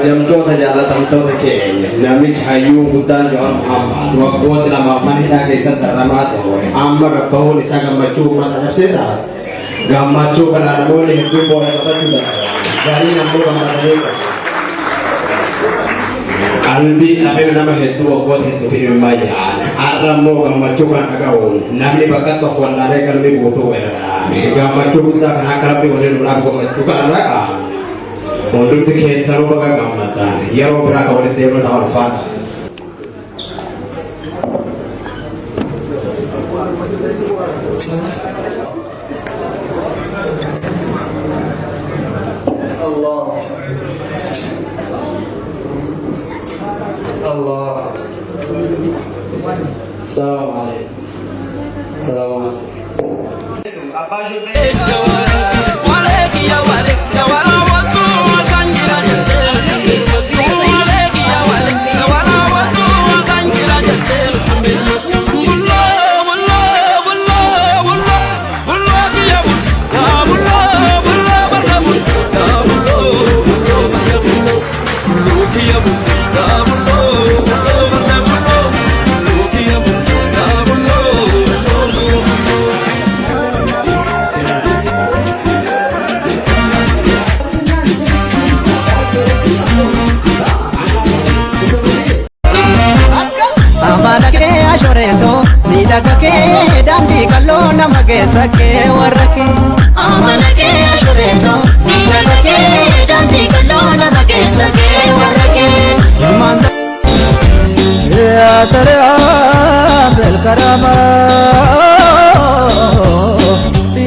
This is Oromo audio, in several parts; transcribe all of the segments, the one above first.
Jamto tajala tamto ke nami chayu buddha jawab amma waktu nama manita desa terramat amma bahul isa gammachu mata sepeda gammachu kana boleh itu boleh apa juga dari namu gammachu albi sampai nama itu waktu itu film maya aramu gammachu kana kau nami bakat to kondare kalbi butuh gammachu bisa kana kalbi boleh lagu gammachu kana untuk dikasih saluran gamatan, ya beberapa orang tebel tawar fan. Allah, Allah. Assalamualaikum. Assalamualaikum. Apa sih? Midagake dambi kalona magesake warake amanake ashureto midagake dambi kalona magesake warake manza ya salam bil karama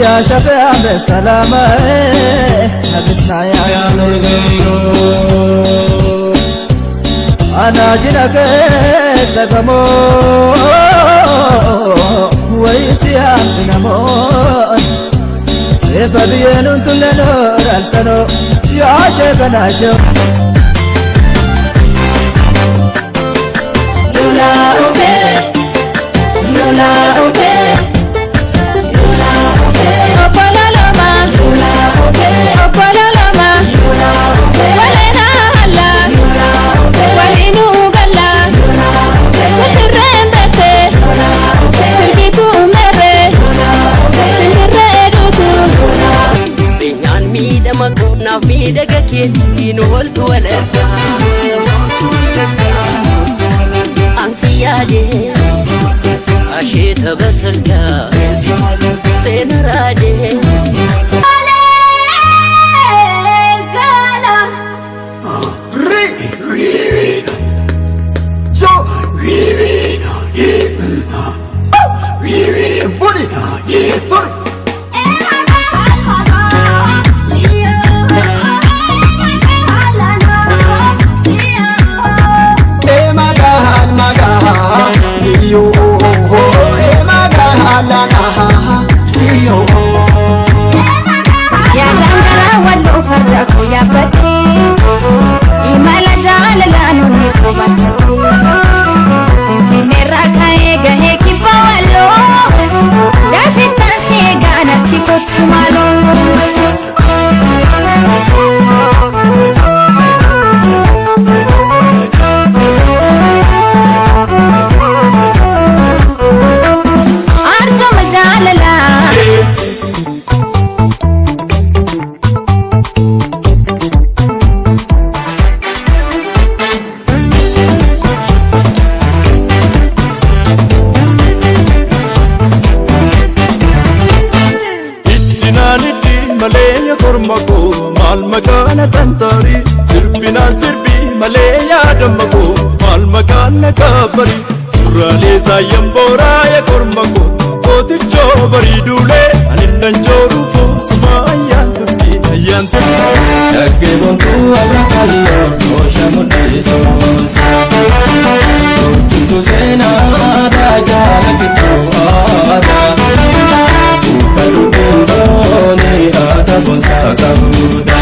ya shafi'a bis salama nabisna ya megayo ana jinake sagamo ويسيان نمون سيف بينون تلنور السنو يا شيخنا شوف لولا أوبي لولا أوبي لولا أوبي أبلا لما لولا أوبي أبلا لما لولا أوبي ولنا هلا لولا أوبي ولينو قلا لولا أوبي سترين بيتي لولا Naaf miidhaga keetiin ooltu walarga ansi yaadee asheeta basalgaa seena raadee That's it, that's it, gonna kormako mal makana tantari sirbinaan sirbi malee yaadamako mal makana kabari duraalee saayyan booraaye kormako kootichoo bariiduulee aninnan jooruufo suma ayyaan turti ayyaan turti shaggee bontuu abrakalloo koosha mul'isuusa tuntu seenaa daajala kittoo aadaa uffatu bindooni aadaa bonsaa qabuudha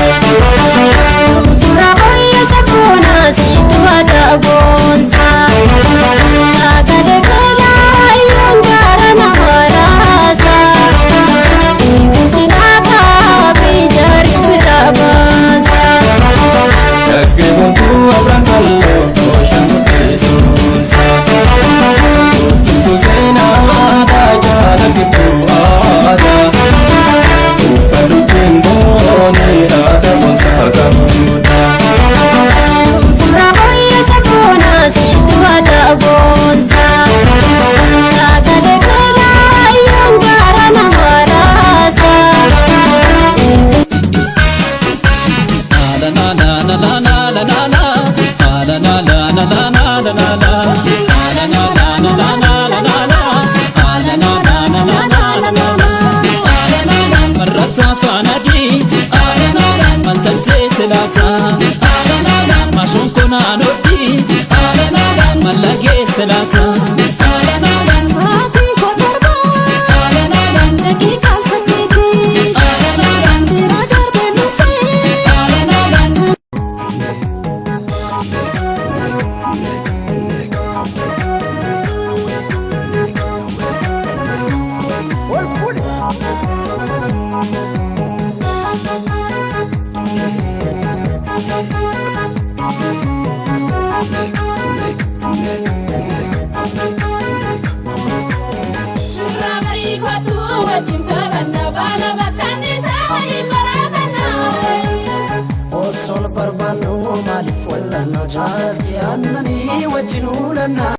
dura hoyya sabboona siitu aadaa bonsaa saagalee keelaa yoon gaara nama raasaa ifuutinaa kaabii jarii biraa baasaa shaggee bontuu abrakalloo koosha mul'isuusa tuntu seenaa daajala kittoo aadaa uffatu bindooni aadaa bonsaa qabuudha dura hoyya sabboona siitu aadaa bonsaa saagalee keelaa yoon gaara nama raasaa Fanadi, mantalche selata, mashon konanoti, malage selata. Saatii kotorba daqiiqaa saddeeti bira darbee nuufee. Osol barbanu malif wallana jaalti annani wajjin ulana